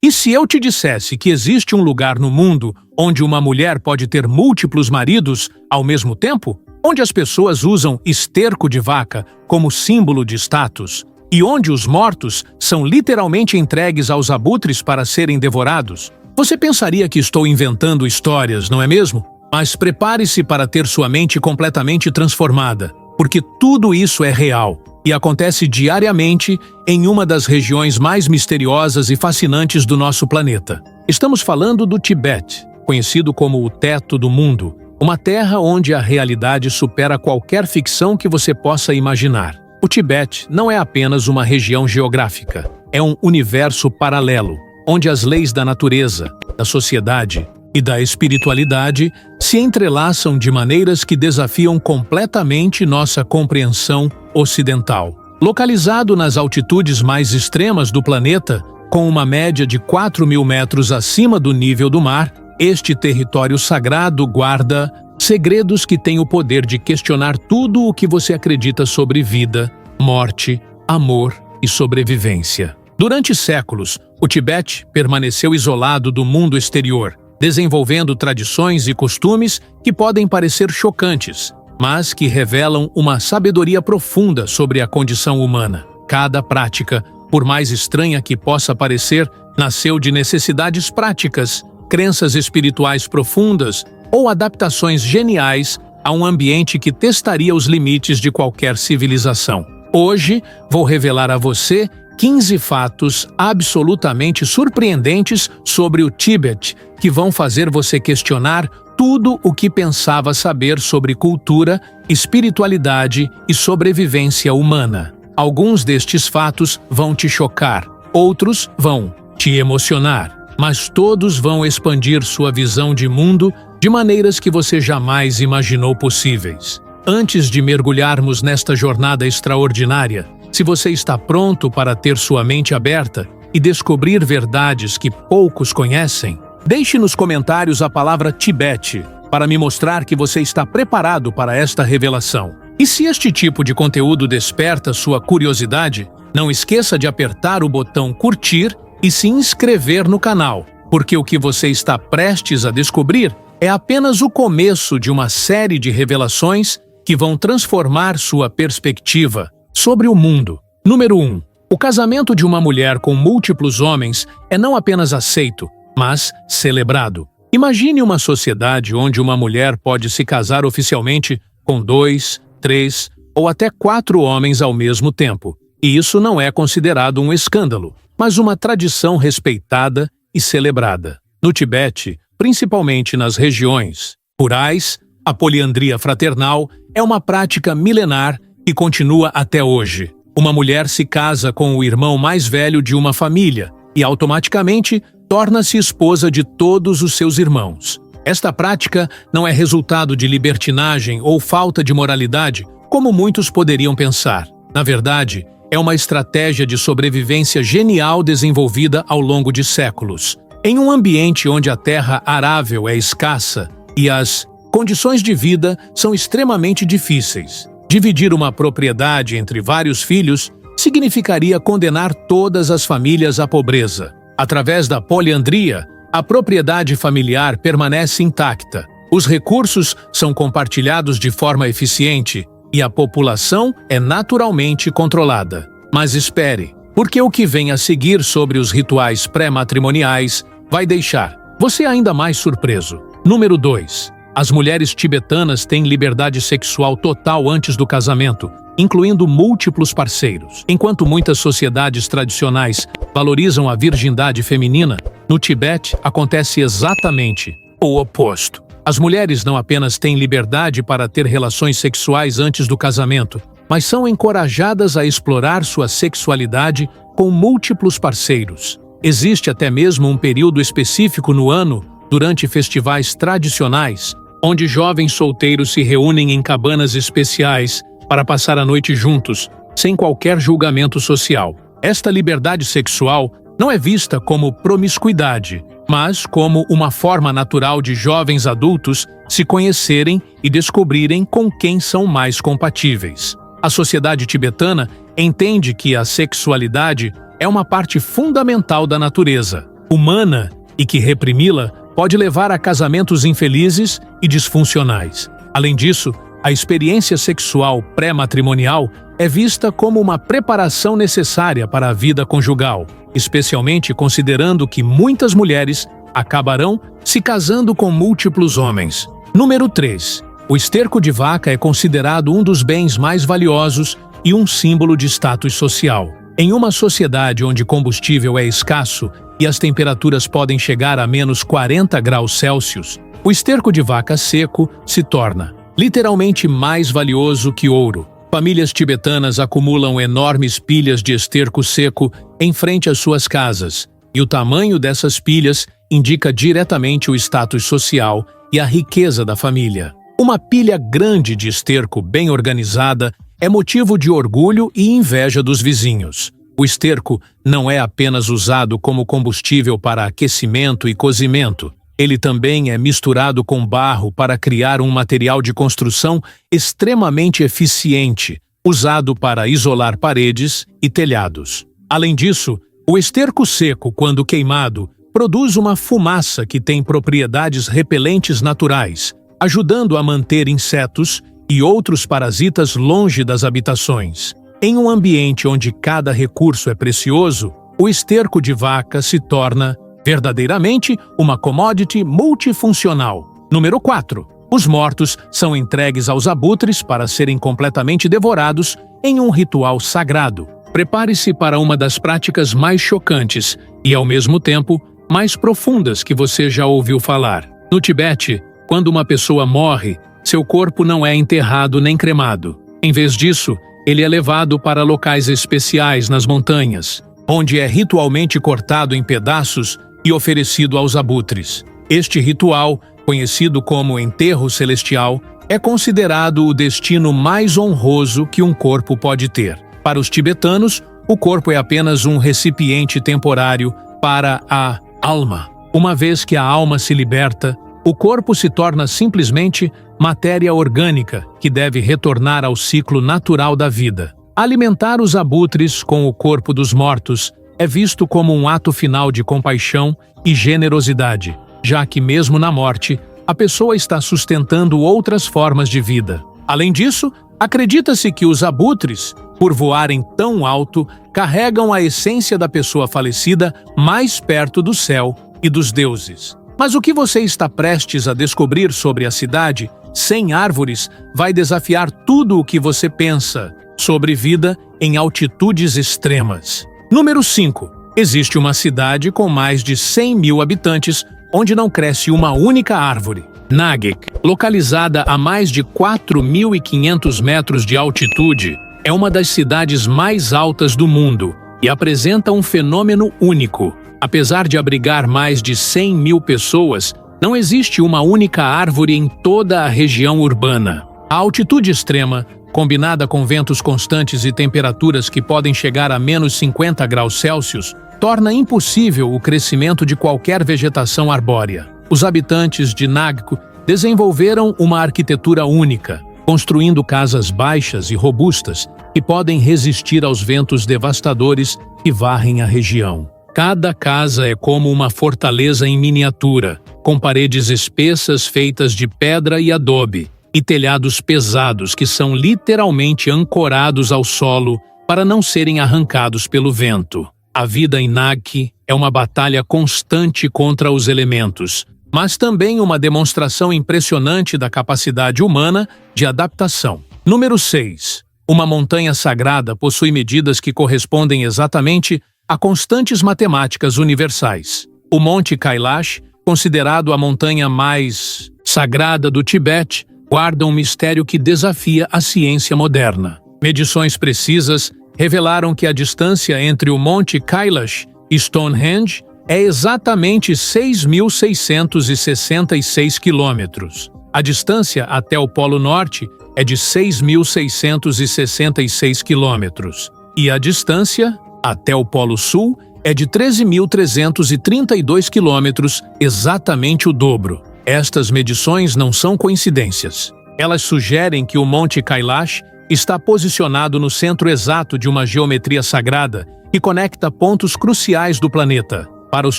E se eu te dissesse que existe um lugar no mundo onde uma mulher pode ter múltiplos maridos ao mesmo tempo? Onde as pessoas usam esterco de vaca como símbolo de status? E onde os mortos são literalmente entregues aos abutres para serem devorados? Você pensaria que estou inventando histórias, não é mesmo? Mas prepare-se para ter sua mente completamente transformada, porque tudo isso é real e acontece diariamente em uma das regiões mais misteriosas e fascinantes do nosso planeta. Estamos falando do Tibete, conhecido como o teto do mundo, uma terra onde a realidade supera qualquer ficção que você possa imaginar. O Tibete não é apenas uma região geográfica, é um universo paralelo, onde as leis da natureza, da sociedade e da espiritualidade se entrelaçam de maneiras que desafiam completamente nossa compreensão ocidental. Localizado nas altitudes mais extremas do planeta, com uma média de 4.000 metros acima do nível do mar, este território sagrado guarda segredos que têm o poder de questionar tudo o que você acredita sobre vida, morte, amor e sobrevivência. Durante séculos, o Tibete permaneceu isolado do mundo exterior, desenvolvendo tradições e costumes que podem parecer chocantes, mas que revelam uma sabedoria profunda sobre a condição humana. Cada prática, por mais estranha que possa parecer, nasceu de necessidades práticas, crenças espirituais profundas ou adaptações geniais a um ambiente que testaria os limites de qualquer civilização. Hoje, vou revelar a você 15 fatos absolutamente surpreendentes sobre o Tibete que vão fazer você questionar tudo o que pensava saber sobre cultura, espiritualidade e sobrevivência humana. Alguns destes fatos vão te chocar, outros vão te emocionar, mas todos vão expandir sua visão de mundo de maneiras que você jamais imaginou possíveis. Antes de mergulharmos nesta jornada extraordinária, se você está pronto para ter sua mente aberta e descobrir verdades que poucos conhecem, deixe nos comentários a palavra Tibete para me mostrar que você está preparado para esta revelação. E se este tipo de conteúdo desperta sua curiosidade, não esqueça de apertar o botão curtir e se inscrever no canal, porque o que você está prestes a descobrir é apenas o começo de uma série de revelações que vão transformar sua perspectiva sobre o mundo. Número 1. O casamento de uma mulher com múltiplos homens é não apenas aceito, mas celebrado. Imagine uma sociedade onde uma mulher pode se casar oficialmente com 2, 3 ou até 4 homens ao mesmo tempo. E isso não é considerado um escândalo, mas uma tradição respeitada e celebrada. No Tibete, principalmente nas regiões rurais, a poliandria fraternal é uma prática milenar que continua até hoje. Uma mulher se casa com o irmão mais velho de uma família e automaticamente torna-se esposa de todos os seus irmãos. Esta prática não é resultado de libertinagem ou falta de moralidade, como muitos poderiam pensar. Na verdade, é uma estratégia de sobrevivência genial desenvolvida ao longo de séculos. Em um ambiente onde a terra arável é escassa e as condições de vida são extremamente difíceis, dividir uma propriedade entre vários filhos significaria condenar todas as famílias à pobreza. Através da poliandria, a propriedade familiar permanece intacta, os recursos são compartilhados de forma eficiente e a população é naturalmente controlada. Mas espere, porque o que vem a seguir sobre os rituais pré-matrimoniais vai deixar você ainda mais surpreso. Número 2. As mulheres tibetanas têm liberdade sexual total antes do casamento, incluindo múltiplos parceiros. Enquanto muitas sociedades tradicionais valorizam a virgindade feminina, no Tibete acontece exatamente o oposto. As mulheres não apenas têm liberdade para ter relações sexuais antes do casamento, mas são encorajadas a explorar sua sexualidade com múltiplos parceiros. Existe até mesmo um período específico no ano, durante festivais tradicionais, onde jovens solteiros se reúnem em cabanas especiais para passar a noite juntos, sem qualquer julgamento social. Esta liberdade sexual não é vista como promiscuidade, mas como uma forma natural de jovens adultos se conhecerem e descobrirem com quem são mais compatíveis. A sociedade tibetana entende que a sexualidade é uma parte fundamental da natureza, humana e que reprimi-la pode levar a casamentos infelizes e disfuncionais. Além disso, a experiência sexual pré-matrimonial é vista como uma preparação necessária para a vida conjugal, especialmente considerando que muitas mulheres acabarão se casando com múltiplos homens. Número 3. O esterco de vaca é considerado um dos bens mais valiosos e um símbolo de status social. Em uma sociedade onde combustível é escasso e as temperaturas podem chegar a menos 40 graus Celsius, o esterco de vaca seco se torna literalmente mais valioso que ouro. Famílias tibetanas acumulam enormes pilhas de esterco seco em frente às suas casas, e o tamanho dessas pilhas indica diretamente o status social e a riqueza da família. Uma pilha grande de esterco bem organizada é motivo de orgulho e inveja dos vizinhos. O esterco não é apenas usado como combustível para aquecimento e cozimento. Ele também é misturado com barro para criar um material de construção extremamente eficiente, usado para isolar paredes e telhados. Além disso, o esterco seco, quando queimado, produz uma fumaça que tem propriedades repelentes naturais, ajudando a manter insetos e outros parasitas longe das habitações. Em um ambiente onde cada recurso é precioso, o esterco de vaca se torna verdadeiramente uma commodity multifuncional. Número 4. Os mortos são entregues aos abutres para serem completamente devorados em um ritual sagrado. Prepare-se para uma das práticas mais chocantes e, ao mesmo tempo, mais profundas que você já ouviu falar. No Tibete, quando uma pessoa morre, seu corpo não é enterrado nem cremado. Em vez disso, ele é levado para locais especiais nas montanhas, onde é ritualmente cortado em pedaços e oferecido aos abutres. Este ritual, conhecido como enterro celestial, é considerado o destino mais honroso que um corpo pode ter. Para os tibetanos, o corpo é apenas um recipiente temporário para a alma. Uma vez que a alma se liberta, o corpo se torna simplesmente matéria orgânica que deve retornar ao ciclo natural da vida. Alimentar os abutres com o corpo dos mortos é visto como um ato final de compaixão e generosidade, já que mesmo na morte, a pessoa está sustentando outras formas de vida. Além disso, acredita-se que os abutres, por voarem tão alto, carregam a essência da pessoa falecida mais perto do céu e dos deuses. Mas o que você está prestes a descobrir sobre a cidade sem árvores vai desafiar tudo o que você pensa sobre vida em altitudes extremas. Número 5. Existe uma cidade com mais de 100 mil habitantes onde não cresce uma única árvore. Nagik, localizada a mais de 4.500 metros de altitude, é uma das cidades mais altas do mundo e apresenta um fenômeno único. Apesar de abrigar mais de 100 mil pessoas, não existe uma única árvore em toda a região urbana. A altitude extrema, combinada com ventos constantes e temperaturas que podem chegar a menos 50 graus Celsius, torna impossível o crescimento de qualquer vegetação arbórea. Os habitantes de Nagik desenvolveram uma arquitetura única, construindo casas baixas e robustas que podem resistir aos ventos devastadores que varrem a região. Cada casa é como uma fortaleza em miniatura, com paredes espessas feitas de pedra e adobe, e telhados pesados que são literalmente ancorados ao solo para não serem arrancados pelo vento. A vida em Nagik é uma batalha constante contra os elementos, mas também uma demonstração impressionante da capacidade humana de adaptação. Número 6. Uma montanha sagrada possui medidas que correspondem exatamente a constantes matemáticas universais. O Monte Kailash, considerado a montanha mais sagrada do Tibete, guarda um mistério que desafia a ciência moderna. Medições precisas revelaram que a distância entre o Monte Kailash e Stonehenge é exatamente 6.666 quilômetros. A distância até o Polo Norte é de 6.666 quilômetros. E a distância até o Polo Sul é de 13.332 quilômetros, exatamente o dobro. Estas medições não são coincidências. Elas sugerem que o Monte Kailash está posicionado no centro exato de uma geometria sagrada que conecta pontos cruciais do planeta. Para os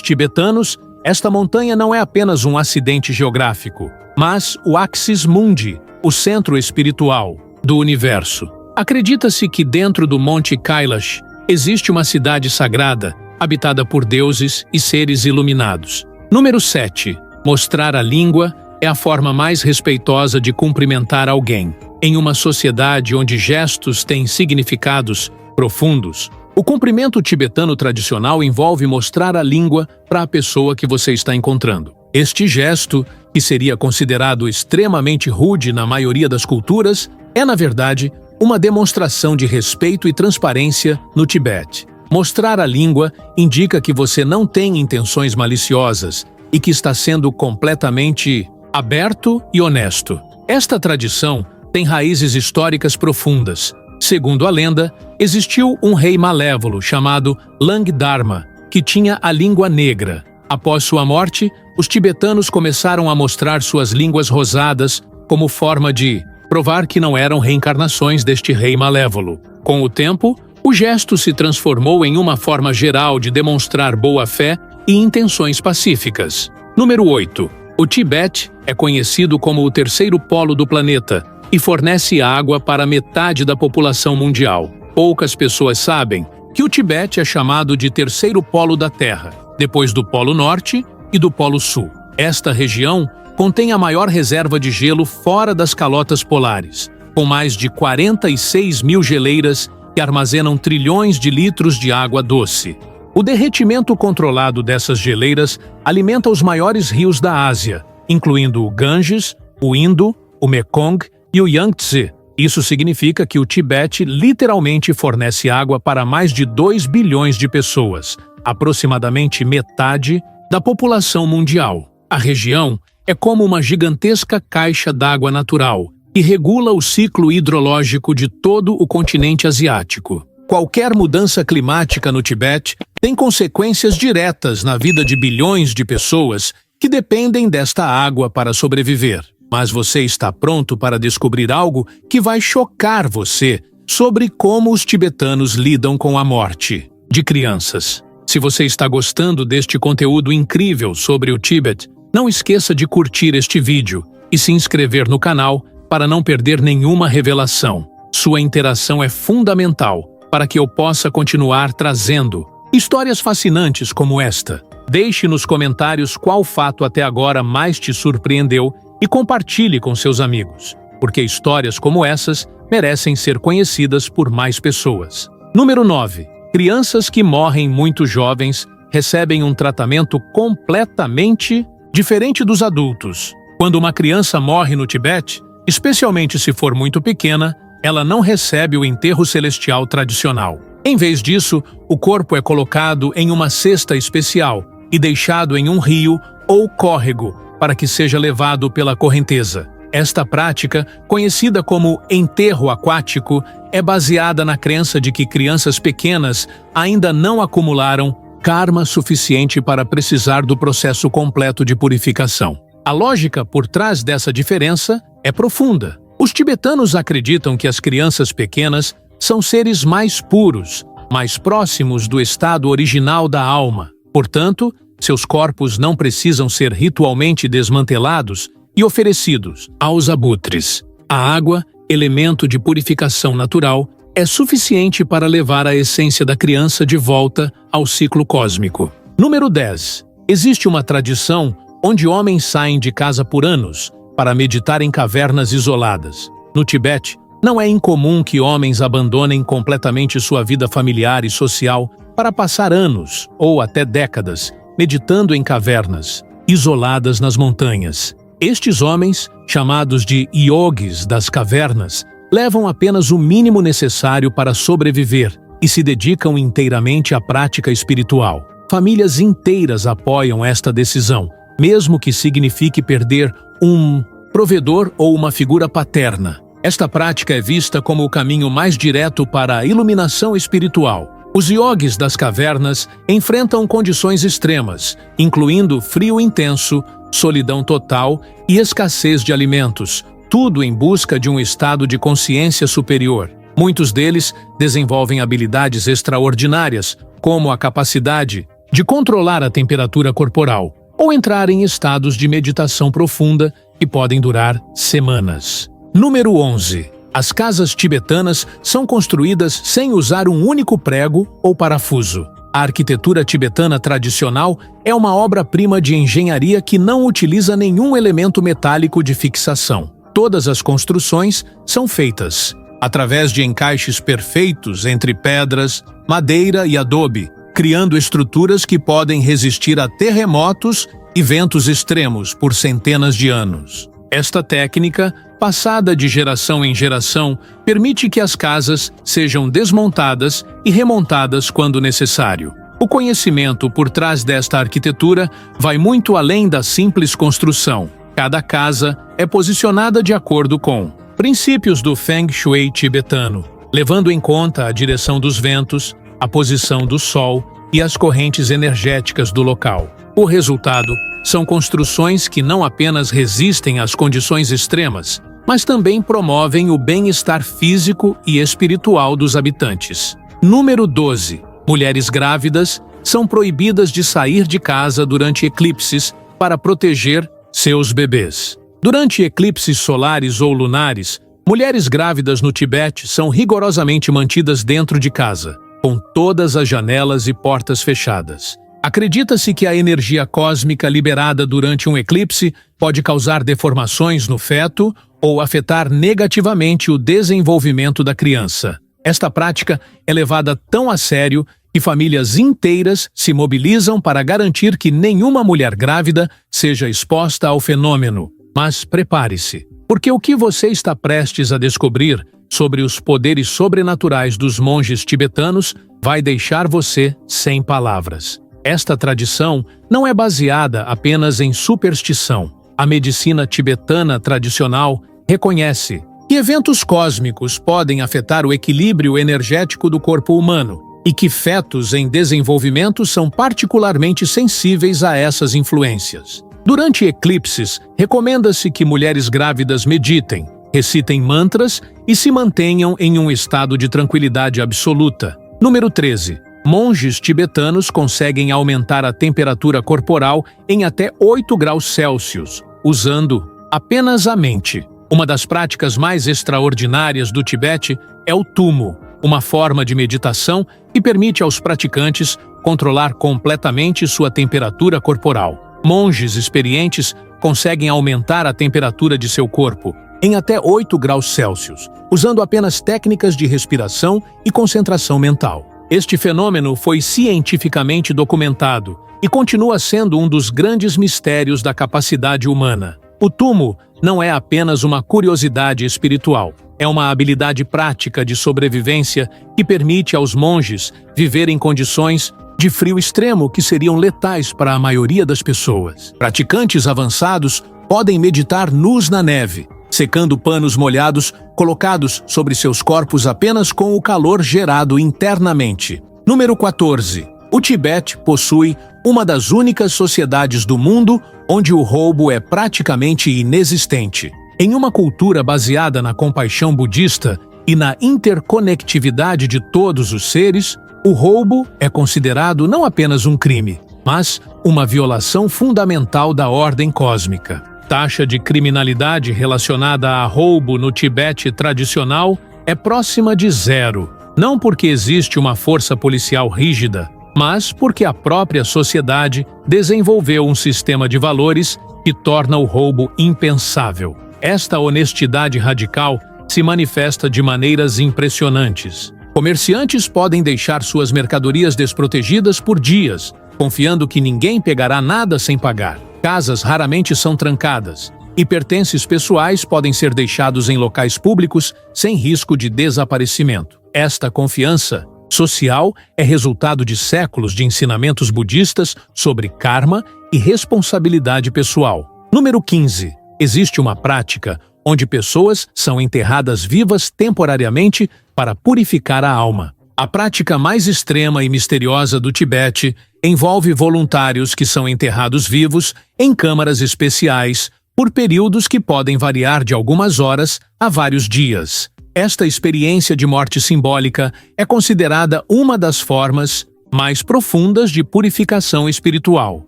tibetanos, esta montanha não é apenas um acidente geográfico, mas o Axis Mundi, o centro espiritual do universo. Acredita-se que dentro do Monte Kailash existe uma cidade sagrada, habitada por deuses e seres iluminados. Número 7. Mostrar a língua é a forma mais respeitosa de cumprimentar alguém. Em uma sociedade onde gestos têm significados profundos, o cumprimento tibetano tradicional envolve mostrar a língua para a pessoa que você está encontrando. Este gesto, que seria considerado extremamente rude na maioria das culturas, é, na verdade, uma demonstração de respeito e transparência no Tibete. Mostrar a língua indica que você não tem intenções maliciosas e que está sendo completamente aberto e honesto. Esta tradição tem raízes históricas profundas. Segundo a lenda, existiu um rei malévolo chamado Langdharma, que tinha a língua negra. Após sua morte, os tibetanos começaram a mostrar suas línguas rosadas como forma de provar que não eram reencarnações deste rei malévolo. Com o tempo, o gesto se transformou em uma forma geral de demonstrar boa-fé e intenções pacíficas. Número 8. O Tibete é conhecido como o terceiro polo do planeta e fornece água para metade da população mundial. Poucas pessoas sabem que o Tibete é chamado de terceiro polo da Terra, depois do Polo Norte e do Polo Sul. Esta região contém a maior reserva de gelo fora das calotas polares, com mais de 46 mil geleiras que armazenam trilhões de litros de água doce. O derretimento controlado dessas geleiras alimenta os maiores rios da Ásia, incluindo o Ganges, o Indo, o Mekong e o Yangtze. Isso significa que o Tibete literalmente fornece água para mais de 2 bilhões de pessoas, aproximadamente metade da população mundial. A região é como uma gigantesca caixa d'água natural e regula o ciclo hidrológico de todo o continente asiático. Qualquer mudança climática no Tibete tem consequências diretas na vida de bilhões de pessoas que dependem desta água para sobreviver. Mas você está pronto para descobrir algo que vai chocar você sobre como os tibetanos lidam com a morte de crianças. Se você está gostando deste conteúdo incrível sobre o Tibete, não esqueça de curtir este vídeo e se inscrever no canal para não perder nenhuma revelação. Sua interação é fundamental para que eu possa continuar trazendo histórias fascinantes como esta. Deixe nos comentários qual fato até agora mais te surpreendeu e compartilhe com seus amigos, porque histórias como essas merecem ser conhecidas por mais pessoas. Número 9. Crianças que morrem muito jovens recebem um tratamento completamente diferente dos adultos. Quando uma criança morre no Tibete, especialmente se for muito pequena, ela não recebe o enterro celestial tradicional. Em vez disso, o corpo é colocado em uma cesta especial e deixado em um rio ou córrego para que seja levado pela correnteza. Esta prática, conhecida como enterro aquático, é baseada na crença de que crianças pequenas ainda não acumularam karma suficiente para precisar do processo completo de purificação. A lógica por trás dessa diferença é profunda. Os tibetanos acreditam que as crianças pequenas são seres mais puros, mais próximos do estado original da alma. Portanto, seus corpos não precisam ser ritualmente desmantelados e oferecidos aos abutres. A água, elemento de purificação natural, é suficiente para levar a essência da criança de volta ao ciclo cósmico. Número 10. Existe uma tradição onde homens saem de casa por anos para meditar em cavernas isoladas. No Tibete, não é incomum que homens abandonem completamente sua vida familiar e social para passar anos, ou até décadas, meditando em cavernas, isoladas nas montanhas. Estes homens, chamados de yogis das cavernas, levam apenas o mínimo necessário para sobreviver e se dedicam inteiramente à prática espiritual. Famílias inteiras apoiam esta decisão, mesmo que signifique perder um provedor ou uma figura paterna. Esta prática é vista como o caminho mais direto para a iluminação espiritual. Os yogis das cavernas enfrentam condições extremas, incluindo frio intenso, solidão total e escassez de alimentos, tudo em busca de um estado de consciência superior. Muitos deles desenvolvem habilidades extraordinárias, como a capacidade de controlar a temperatura corporal ou entrar em estados de meditação profunda que podem durar semanas. Número 11. As casas tibetanas são construídas sem usar um único prego ou parafuso. A arquitetura tibetana tradicional é uma obra-prima de engenharia que não utiliza nenhum elemento metálico de fixação. Todas as construções são feitas através de encaixes perfeitos entre pedras, madeira e adobe, criando estruturas que podem resistir a terremotos e ventos extremos por centenas de anos. Esta técnica, passada de geração em geração, permite que as casas sejam desmontadas e remontadas quando necessário. O conhecimento por trás desta arquitetura vai muito além da simples construção. Cada casa é posicionada de acordo com princípios do Feng Shui tibetano, levando em conta a direção dos ventos, a posição do sol e as correntes energéticas do local. O resultado são construções que não apenas resistem às condições extremas, mas também promovem o bem-estar físico e espiritual dos habitantes. Número 12. Mulheres grávidas são proibidas de sair de casa durante eclipses para proteger seus bebês. Durante eclipses solares ou lunares, mulheres grávidas no Tibete são rigorosamente mantidas dentro de casa, com todas as janelas e portas fechadas. Acredita-se que a energia cósmica liberada durante um eclipse pode causar deformações no feto ou afetar negativamente o desenvolvimento da criança. Esta prática é levada tão a sério que famílias inteiras se mobilizam para garantir que nenhuma mulher grávida seja exposta ao fenômeno. Mas prepare-se, porque o que você está prestes a descobrir sobre os poderes sobrenaturais dos monges tibetanos vai deixar você sem palavras. Esta tradição não é baseada apenas em superstição. A medicina tibetana tradicional reconhece que eventos cósmicos podem afetar o equilíbrio energético do corpo humano e que fetos em desenvolvimento são particularmente sensíveis a essas influências. Durante eclipses, recomenda-se que mulheres grávidas meditem, recitem mantras e se mantenham em um estado de tranquilidade absoluta. Número 13. Monges tibetanos conseguem aumentar a temperatura corporal em até 8 graus Celsius, usando apenas a mente. Uma das práticas mais extraordinárias do Tibete é o tumo, uma forma de meditação que permite aos praticantes controlar completamente sua temperatura corporal. Monges experientes conseguem aumentar a temperatura de seu corpo em até 8 graus Celsius, usando apenas técnicas de respiração e concentração mental. Este fenômeno foi cientificamente documentado e continua sendo um dos grandes mistérios da capacidade humana. O tumo não é apenas uma curiosidade espiritual, é uma habilidade prática de sobrevivência que permite aos monges viver em condições de frio extremo que seriam letais para a maioria das pessoas. Praticantes avançados podem meditar nus na neve, secando panos molhados colocados sobre seus corpos apenas com o calor gerado internamente. Número 14. O Tibete possui uma das únicas sociedades do mundo onde o roubo é praticamente inexistente. Em uma cultura baseada na compaixão budista e na interconectividade de todos os seres, o roubo é considerado não apenas um crime, mas uma violação fundamental da ordem cósmica. Taxa de criminalidade relacionada a roubo no Tibete tradicional é próxima de zero, não porque existe uma força policial rígida, mas porque a própria sociedade desenvolveu um sistema de valores que torna o roubo impensável. Esta honestidade radical se manifesta de maneiras impressionantes. Comerciantes podem deixar suas mercadorias desprotegidas por dias, confiando que ninguém pegará nada sem pagar. Casas raramente são trancadas e pertences pessoais podem ser deixados em locais públicos sem risco de desaparecimento. Esta confiança social é resultado de séculos de ensinamentos budistas sobre karma e responsabilidade pessoal. Número 15. Existe uma prática onde pessoas são enterradas vivas temporariamente para purificar a alma. A prática mais extrema e misteriosa do Tibete envolve voluntários que são enterrados vivos em câmaras especiais por períodos que podem variar de algumas horas a vários dias. Esta experiência de morte simbólica é considerada uma das formas mais profundas de purificação espiritual,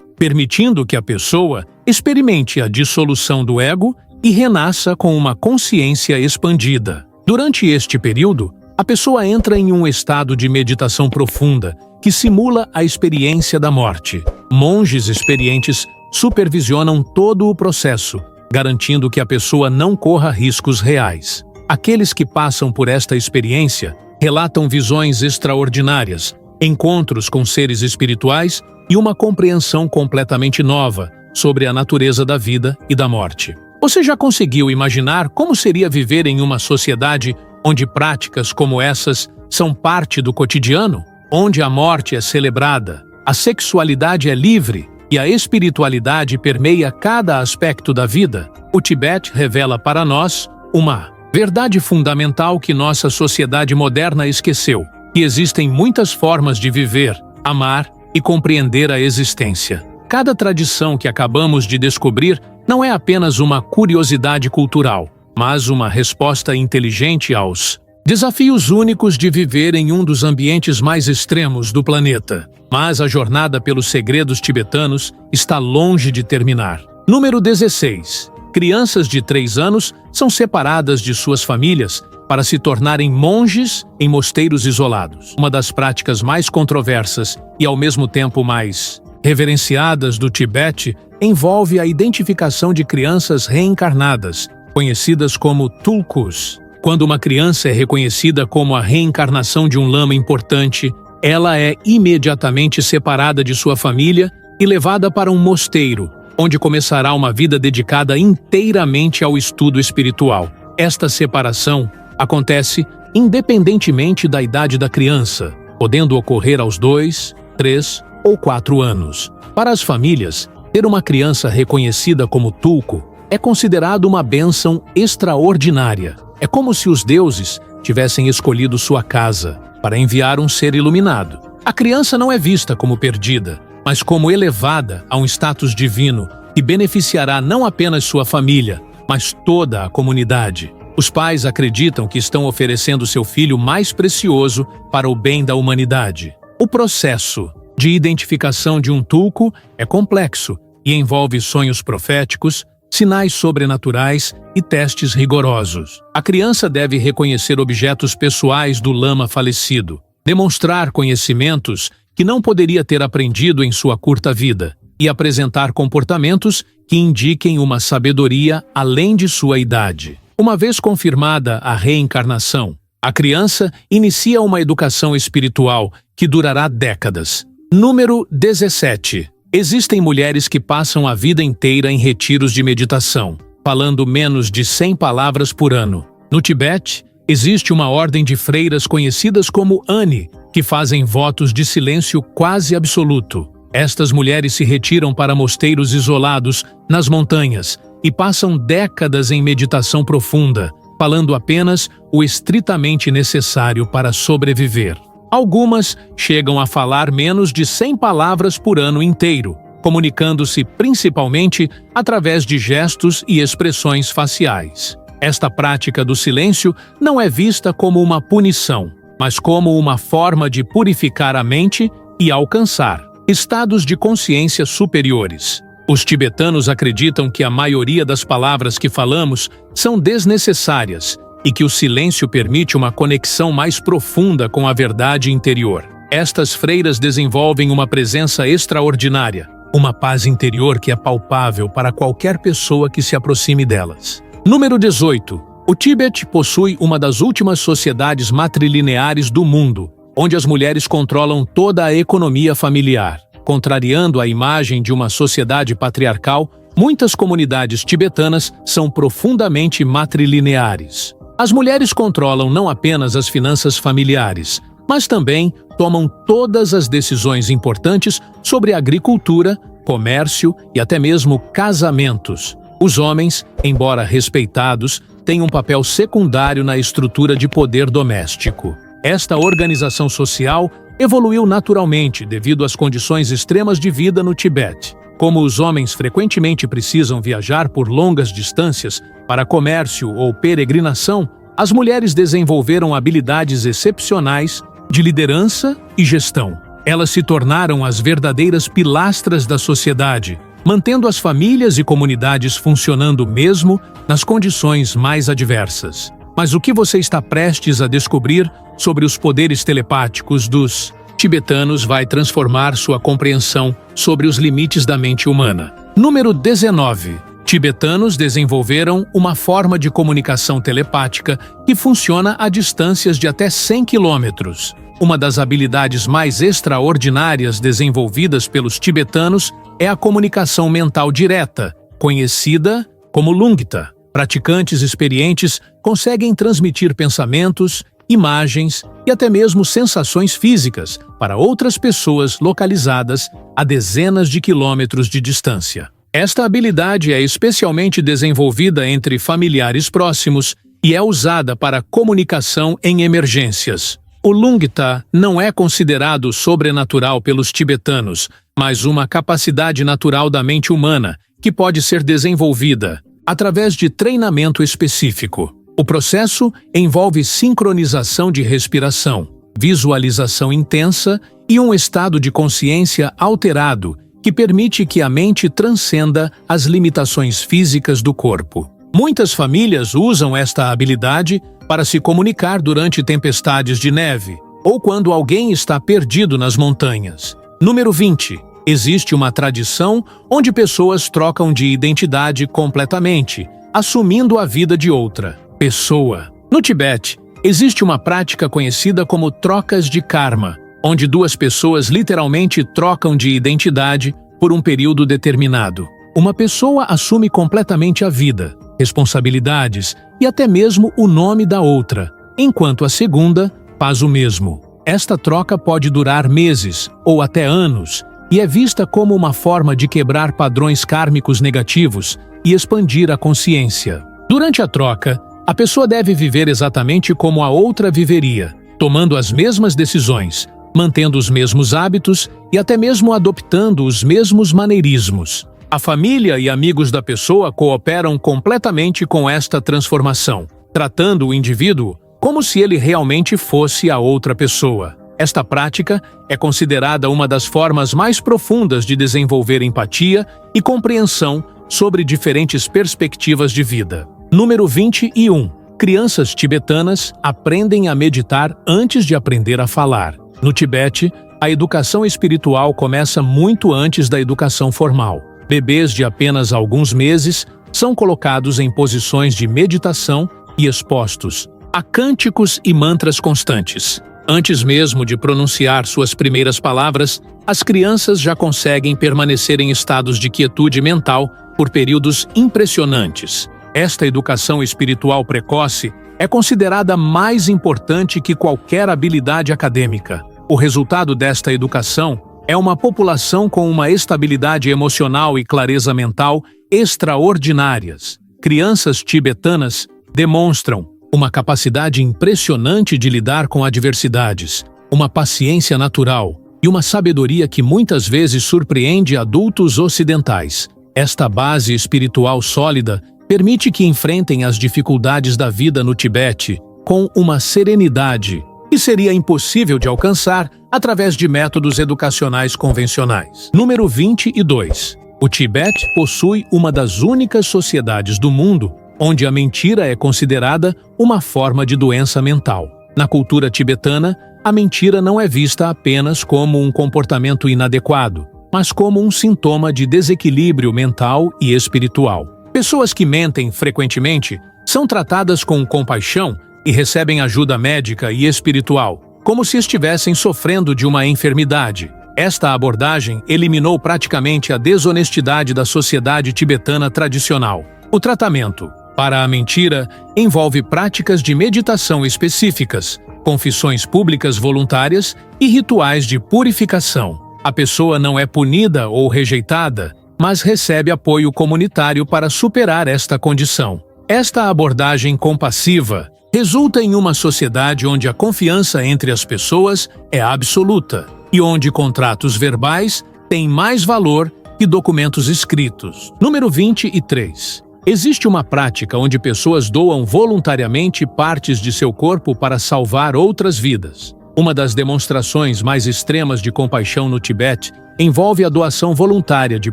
permitindo que a pessoa experimente a dissolução do ego e renasça com uma consciência expandida. Durante este período, a pessoa entra em um estado de meditação profunda que simula a experiência da morte. Monges experientes supervisionam todo o processo, garantindo que a pessoa não corra riscos reais. Aqueles que passam por esta experiência relatam visões extraordinárias, encontros com seres espirituais e uma compreensão completamente nova sobre a natureza da vida e da morte. Você já conseguiu imaginar como seria viver em uma sociedade onde práticas como essas são parte do cotidiano? Onde a morte é celebrada, a sexualidade é livre e a espiritualidade permeia cada aspecto da vida? O Tibete revela para nós uma verdade fundamental que nossa sociedade moderna esqueceu: que existem muitas formas de viver, amar e compreender a existência. Cada tradição que acabamos de descobrir não é apenas uma curiosidade cultural, mas uma resposta inteligente aos desafios únicos de viver em um dos ambientes mais extremos do planeta. Mas a jornada pelos segredos tibetanos está longe de terminar. Número 16. Crianças de 3 anos são separadas de suas famílias para se tornarem monges em mosteiros isolados. Uma das práticas mais controversas e ao mesmo tempo mais reverenciadas do Tibete envolve a identificação de crianças reencarnadas, conhecidas como tulkus. Quando uma criança é reconhecida como a reencarnação de um lama importante, ela é imediatamente separada de sua família e levada para um mosteiro, onde começará uma vida dedicada inteiramente ao estudo espiritual. Esta separação acontece independentemente da idade da criança, podendo ocorrer aos 2, 3 ou 4 anos. Para as famílias, ter uma criança reconhecida como tulku é considerado uma bênção extraordinária. É como se os deuses tivessem escolhido sua casa para enviar um ser iluminado. A criança não é vista como perdida, mas como elevada a um status divino que beneficiará não apenas sua família, mas toda a comunidade. Os pais acreditam que estão oferecendo seu filho mais precioso para o bem da humanidade. O processo de identificação de um tulku é complexo e envolve sonhos proféticos, sinais sobrenaturais e testes rigorosos. A criança deve reconhecer objetos pessoais do lama falecido, demonstrar conhecimentos que não poderia ter aprendido em sua curta vida e apresentar comportamentos que indiquem uma sabedoria além de sua idade. Uma vez confirmada a reencarnação, a criança inicia uma educação espiritual que durará décadas. Número 17. Existem mulheres que passam a vida inteira em retiros de meditação, falando menos de 100 palavras por ano. No Tibete, existe uma ordem de freiras conhecidas como Ani, que fazem votos de silêncio quase absoluto. Estas mulheres se retiram para mosteiros isolados nas montanhas e passam décadas em meditação profunda, falando apenas o estritamente necessário para sobreviver. Algumas chegam a falar menos de 100 palavras por ano inteiro, comunicando-se principalmente através de gestos e expressões faciais. Esta prática do silêncio não é vista como uma punição, mas como uma forma de purificar a mente e alcançar estados de consciência superiores. Os tibetanos acreditam que a maioria das palavras que falamos são desnecessárias e que o silêncio permite uma conexão mais profunda com a verdade interior. Estas freiras desenvolvem uma presença extraordinária, uma paz interior que é palpável para qualquer pessoa que se aproxime delas. Número 18. O Tibete possui uma das últimas sociedades matrilineares do mundo, onde as mulheres controlam toda a economia familiar. Contrariando a imagem de uma sociedade patriarcal, muitas comunidades tibetanas são profundamente matrilineares. As mulheres controlam não apenas as finanças familiares, mas também tomam todas as decisões importantes sobre agricultura, comércio e até mesmo casamentos. Os homens, embora respeitados, têm um papel secundário na estrutura de poder doméstico. Esta organização social evoluiu naturalmente devido às condições extremas de vida no Tibete. Como os homens frequentemente precisam viajar por longas distâncias para comércio ou peregrinação, as mulheres desenvolveram habilidades excepcionais de liderança e gestão. Elas se tornaram as verdadeiras pilastras da sociedade, mantendo as famílias e comunidades funcionando mesmo nas condições mais adversas. Mas o que você está prestes a descobrir sobre os poderes telepáticos dos tibetanos vai transformar sua compreensão sobre os limites da mente humana. Número 19. Tibetanos desenvolveram uma forma de comunicação telepática que funciona a distâncias de até 100 quilômetros. Uma das habilidades mais extraordinárias desenvolvidas pelos tibetanos é a comunicação mental direta, conhecida como Lungta. Praticantes experientes conseguem transmitir pensamentos, imagens e até mesmo sensações físicas para outras pessoas localizadas a dezenas de quilômetros de distância. Esta habilidade é especialmente desenvolvida entre familiares próximos e é usada para comunicação em emergências. O Lungta não é considerado sobrenatural pelos tibetanos, mas uma capacidade natural da mente humana que pode ser desenvolvida através de treinamento específico. O processo envolve sincronização de respiração, visualização intensa e um estado de consciência alterado que permite que a mente transcenda as limitações físicas do corpo. Muitas famílias usam esta habilidade para se comunicar durante tempestades de neve ou quando alguém está perdido nas montanhas. Número 20. Existe uma tradição onde pessoas trocam de identidade completamente, assumindo a vida de outra pessoa. No Tibete, existe uma prática conhecida como trocas de karma, onde duas pessoas literalmente trocam de identidade por um período determinado. Uma pessoa assume completamente a vida, responsabilidades e até mesmo o nome da outra, enquanto a segunda faz o mesmo. Esta troca pode durar meses ou até anos e é vista como uma forma de quebrar padrões kármicos negativos e expandir a consciência. Durante a troca, a pessoa deve viver exatamente como a outra viveria, tomando as mesmas decisões, mantendo os mesmos hábitos e até mesmo adoptando os mesmos maneirismos. A família e amigos da pessoa cooperam completamente com esta transformação, tratando o indivíduo como se ele realmente fosse a outra pessoa. Esta prática é considerada uma das formas mais profundas de desenvolver empatia e compreensão sobre diferentes perspectivas de vida. Número 21. Crianças tibetanas aprendem a meditar antes de aprender a falar. No Tibete, a educação espiritual começa muito antes da educação formal. Bebês de apenas alguns meses são colocados em posições de meditação e expostos a cânticos e mantras constantes. Antes mesmo de pronunciar suas primeiras palavras, as crianças já conseguem permanecer em estados de quietude mental por períodos impressionantes. Esta educação espiritual precoce é considerada mais importante que qualquer habilidade acadêmica. O resultado desta educação é uma população com uma estabilidade emocional e clareza mental extraordinárias. Crianças tibetanas demonstram uma capacidade impressionante de lidar com adversidades, uma paciência natural e uma sabedoria que muitas vezes surpreende adultos ocidentais. Esta base espiritual sólida permite que enfrentem as dificuldades da vida no Tibete com uma serenidade que seria impossível de alcançar através de métodos educacionais convencionais. Número 22. O Tibete possui uma das únicas sociedades do mundo onde a mentira é considerada uma forma de doença mental. Na cultura tibetana, a mentira não é vista apenas como um comportamento inadequado, mas como um sintoma de desequilíbrio mental e espiritual. Pessoas que mentem frequentemente são tratadas com compaixão e recebem ajuda médica e espiritual, como se estivessem sofrendo de uma enfermidade. Esta abordagem eliminou praticamente a desonestidade da sociedade tibetana tradicional. O tratamento para a mentira envolve práticas de meditação específicas, confissões públicas voluntárias e rituais de purificação. A pessoa não é punida ou rejeitada, mas recebe apoio comunitário para superar esta condição. Esta abordagem compassiva resulta em uma sociedade onde a confiança entre as pessoas é absoluta e onde contratos verbais têm mais valor que documentos escritos. Número 23. Existe uma prática onde pessoas doam voluntariamente partes de seu corpo para salvar outras vidas. Uma das demonstrações mais extremas de compaixão no Tibete envolve a doação voluntária de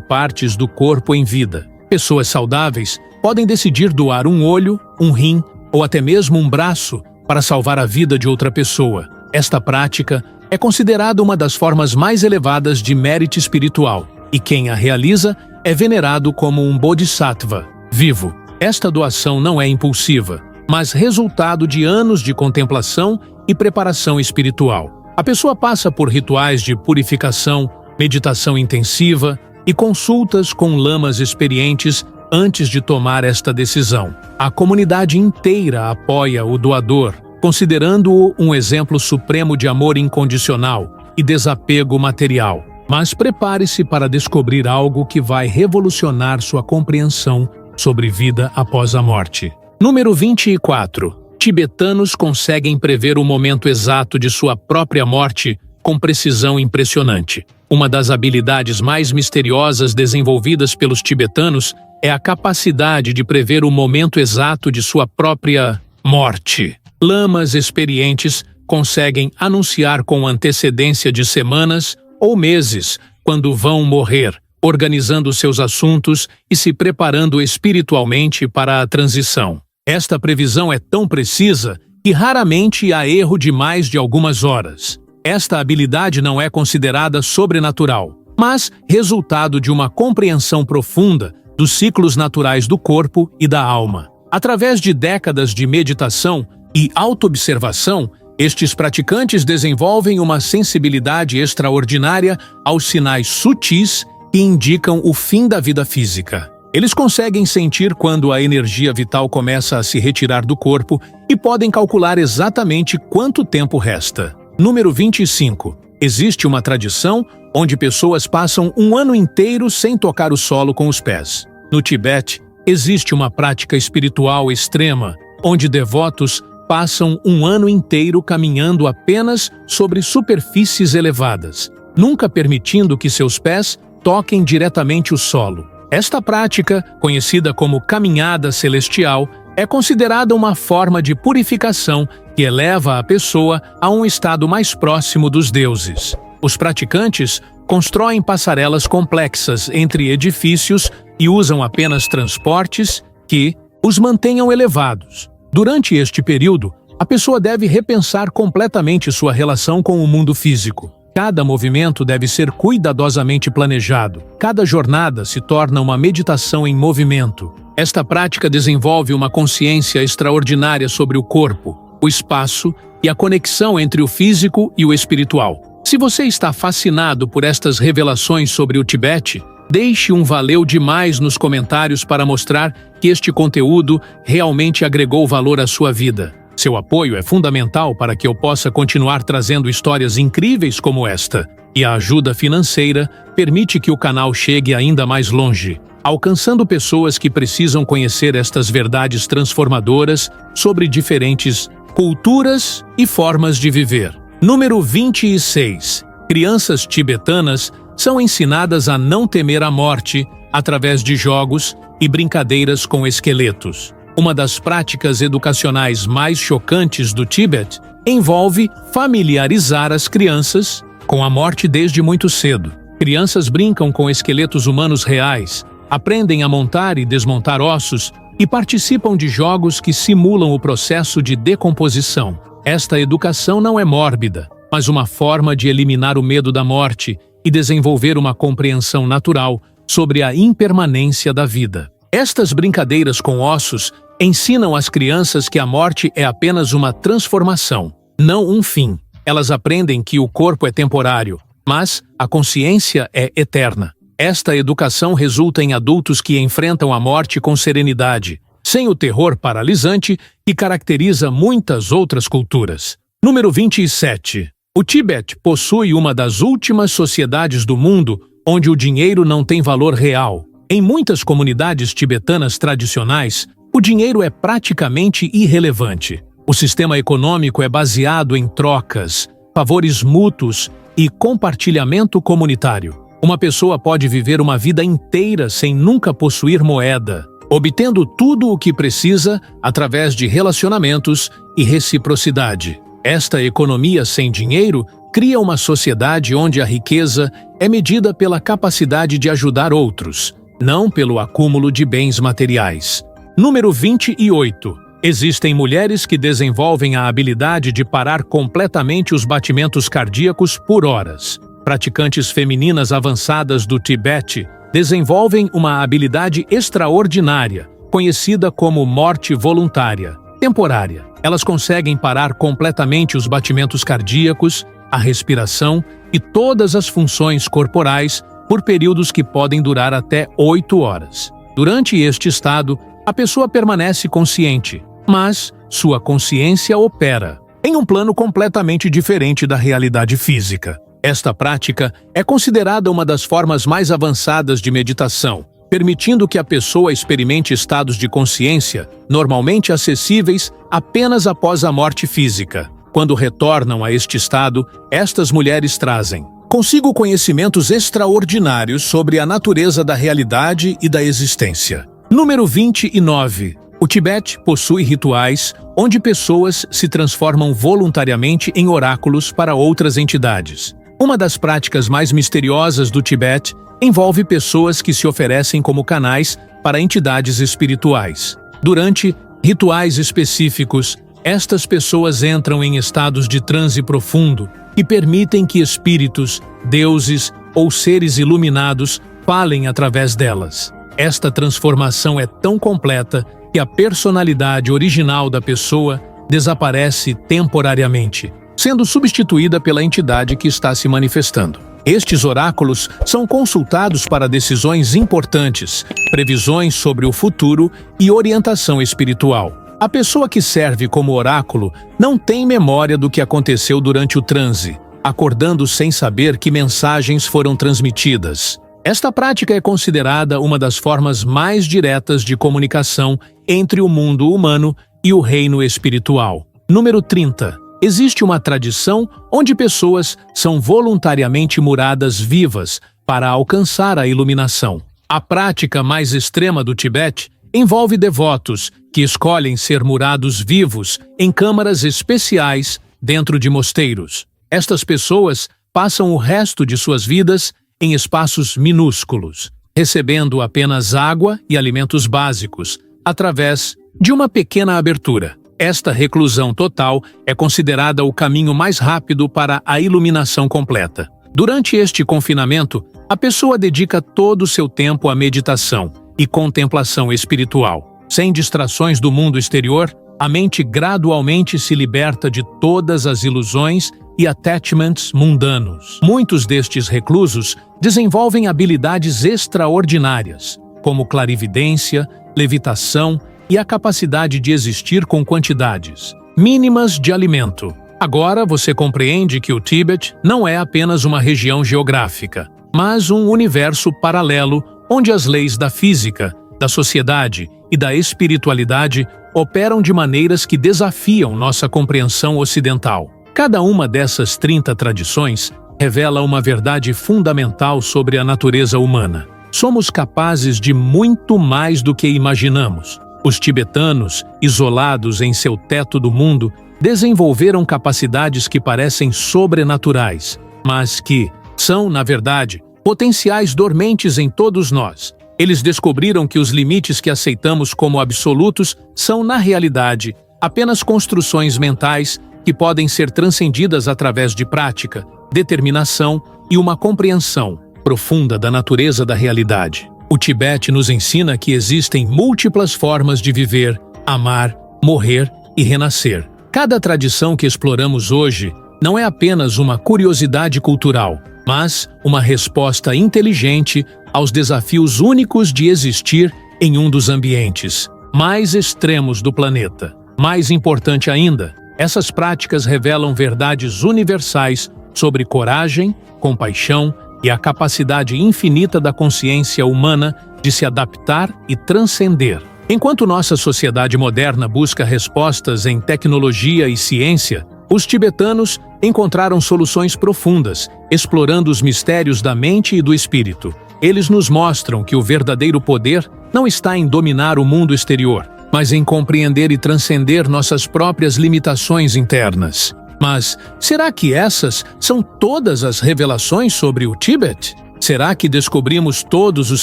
partes do corpo em vida. Pessoas saudáveis podem decidir doar um olho, um rim ou até mesmo um braço para salvar a vida de outra pessoa. Esta prática é considerada uma das formas mais elevadas de mérito espiritual, e quem a realiza é venerado como um bodhisattva vivo. Esta doação não é impulsiva, mas resultado de anos de contemplação e preparação espiritual. A pessoa passa por rituais de purificação, meditação intensiva e consultas com lamas experientes antes de tomar esta decisão. A comunidade inteira apoia o doador, considerando-o um exemplo supremo de amor incondicional e desapego material. Mas prepare-se para descobrir algo que vai revolucionar sua compreensão sobre vida após a morte. Número 24. Tibetanos conseguem prever o momento exato de sua própria morte com precisão impressionante. Uma das habilidades mais misteriosas desenvolvidas pelos tibetanos é a capacidade de prever o momento exato de sua própria morte. Lamas experientes conseguem anunciar com antecedência de semanas ou meses quando vão morrer, organizando seus assuntos e se preparando espiritualmente para a transição. Esta previsão é tão precisa que raramente há erro de mais de algumas horas. Esta habilidade não é considerada sobrenatural, mas resultado de uma compreensão profunda dos ciclos naturais do corpo e da alma. Através de décadas de meditação e autoobservação, estes praticantes desenvolvem uma sensibilidade extraordinária aos sinais sutis que indicam o fim da vida física. Eles conseguem sentir quando a energia vital começa a se retirar do corpo e podem calcular exatamente quanto tempo resta. Número 25. Existe uma tradição onde pessoas passam um ano inteiro sem tocar o solo com os pés. No Tibete, existe uma prática espiritual extrema, onde devotos passam um ano inteiro caminhando apenas sobre superfícies elevadas, nunca permitindo que seus pés toquem diretamente o solo. Esta prática, conhecida como caminhada celestial, é considerada uma forma de purificação que eleva a pessoa a um estado mais próximo dos deuses. Os praticantes constroem passarelas complexas entre edifícios e usam apenas transportes que os mantenham elevados. Durante este período, a pessoa deve repensar completamente sua relação com o mundo físico. Cada movimento deve ser cuidadosamente planejado. Cada jornada se torna uma meditação em movimento. Esta prática desenvolve uma consciência extraordinária sobre o corpo, o espaço e a conexão entre o físico e o espiritual. Se você está fascinado por estas revelações sobre o Tibete, deixe um valeu demais nos comentários para mostrar que este conteúdo realmente agregou valor à sua vida. Seu apoio é fundamental para que eu possa continuar trazendo histórias incríveis como esta, e a ajuda financeira permite que o canal chegue ainda mais longe, alcançando pessoas que precisam conhecer estas verdades transformadoras sobre diferentes culturas e formas de viver. Número 26. Crianças tibetanas são ensinadas a não temer a morte através de jogos e brincadeiras com esqueletos. Uma das práticas educacionais mais chocantes do Tibete envolve familiarizar as crianças com a morte desde muito cedo. Crianças brincam com esqueletos humanos reais, aprendem a montar e desmontar ossos e participam de jogos que simulam o processo de decomposição. Esta educação não é mórbida, mas uma forma de eliminar o medo da morte e desenvolver uma compreensão natural sobre a impermanência da vida. Estas brincadeiras com ossos ensinam às crianças que a morte é apenas uma transformação, não um fim. Elas aprendem que o corpo é temporário, mas a consciência é eterna. Esta educação resulta em adultos que enfrentam a morte com serenidade, sem o terror paralisante que caracteriza muitas outras culturas. Número 27. O Tibete possui uma das últimas sociedades do mundo onde o dinheiro não tem valor real. Em muitas comunidades tibetanas tradicionais, o dinheiro é praticamente irrelevante. O sistema econômico é baseado em trocas, favores mútuos e compartilhamento comunitário. Uma pessoa pode viver uma vida inteira sem nunca possuir moeda, obtendo tudo o que precisa através de relacionamentos e reciprocidade. Esta economia sem dinheiro cria uma sociedade onde a riqueza é medida pela capacidade de ajudar outros, não pelo acúmulo de bens materiais. Número 28. Existem mulheres que desenvolvem a habilidade de parar completamente os batimentos cardíacos por horas. Praticantes femininas avançadas do Tibete desenvolvem uma habilidade extraordinária, conhecida como morte voluntária, temporária. Elas conseguem parar completamente os batimentos cardíacos, a respiração e todas as funções corporais por períodos que podem durar até 8 horas. Durante este estado, a pessoa permanece consciente, mas sua consciência opera em um plano completamente diferente da realidade física. Esta prática é considerada uma das formas mais avançadas de meditação, permitindo que a pessoa experimente estados de consciência normalmente acessíveis apenas após a morte física. Quando retornam a este estado, estas mulheres trazem consigo conhecimentos extraordinários sobre a natureza da realidade e da existência. Número 29. O Tibete possui rituais onde pessoas se transformam voluntariamente em oráculos para outras entidades. Uma das práticas mais misteriosas do Tibete envolve pessoas que se oferecem como canais para entidades espirituais. Durante rituais específicos, estas pessoas entram em estados de transe profundo e permitem que espíritos, deuses ou seres iluminados falem através delas. Esta transformação é tão completa que a personalidade original da pessoa desaparece temporariamente, sendo substituída pela entidade que está se manifestando. Estes oráculos são consultados para decisões importantes, previsões sobre o futuro e orientação espiritual. A pessoa que serve como oráculo não tem memória do que aconteceu durante o transe, acordando sem saber que mensagens foram transmitidas. Esta prática é considerada uma das formas mais diretas de comunicação entre o mundo humano e o reino espiritual. Número 30. Existe uma tradição onde pessoas são voluntariamente muradas vivas para alcançar a iluminação. A prática mais extrema do Tibete envolve devotos que escolhem ser murados vivos em câmaras especiais dentro de mosteiros. Estas pessoas passam o resto de suas vidas em espaços minúsculos, recebendo apenas água e alimentos básicos, através de uma pequena abertura. Esta reclusão total é considerada o caminho mais rápido para a iluminação completa. Durante este confinamento, a pessoa dedica todo o seu tempo à meditação e contemplação espiritual. Sem distrações do mundo exterior, a mente gradualmente se liberta de todas as ilusões e attachments mundanos. Muitos destes reclusos desenvolvem habilidades extraordinárias, como clarividência, levitação e a capacidade de existir com quantidades mínimas de alimento. Agora você compreende que o Tíbete não é apenas uma região geográfica, mas um universo paralelo onde as leis da física, da sociedade e da espiritualidade operam de maneiras que desafiam nossa compreensão ocidental. Cada uma dessas 30 tradições revela uma verdade fundamental sobre a natureza humana. Somos capazes de muito mais do que imaginamos. Os tibetanos, isolados em seu teto do mundo, desenvolveram capacidades que parecem sobrenaturais, mas que são, na verdade, potenciais dormentes em todos nós. Eles descobriram que os limites que aceitamos como absolutos são, na realidade, apenas construções mentais que podem ser transcendidas através de prática, determinação e uma compreensão profunda da natureza da realidade. O Tibete nos ensina que existem múltiplas formas de viver, amar, morrer e renascer. Cada tradição que exploramos hoje não é apenas uma curiosidade cultural, mas uma resposta inteligente aos desafios únicos de existir em um dos ambientes mais extremos do planeta. Mais importante ainda, essas práticas revelam verdades universais sobre coragem, compaixão e a capacidade infinita da consciência humana de se adaptar e transcender. Enquanto nossa sociedade moderna busca respostas em tecnologia e ciência, os tibetanos encontraram soluções profundas, explorando os mistérios da mente e do espírito. Eles nos mostram que o verdadeiro poder não está em dominar o mundo exterior, mas em compreender e transcender nossas próprias limitações internas. Mas será que essas são todas as revelações sobre o Tibete? Será que descobrimos todos os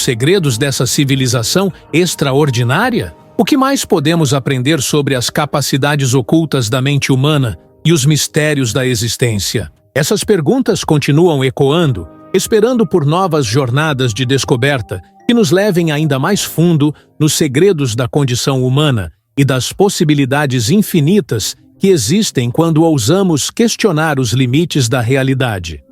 segredos dessa civilização extraordinária? O que mais podemos aprender sobre as capacidades ocultas da mente humana e os mistérios da existência? Essas perguntas continuam ecoando, esperando por novas jornadas de descoberta que nos levem ainda mais fundo nos segredos da condição humana e das possibilidades infinitas que existem quando ousamos questionar os limites da realidade.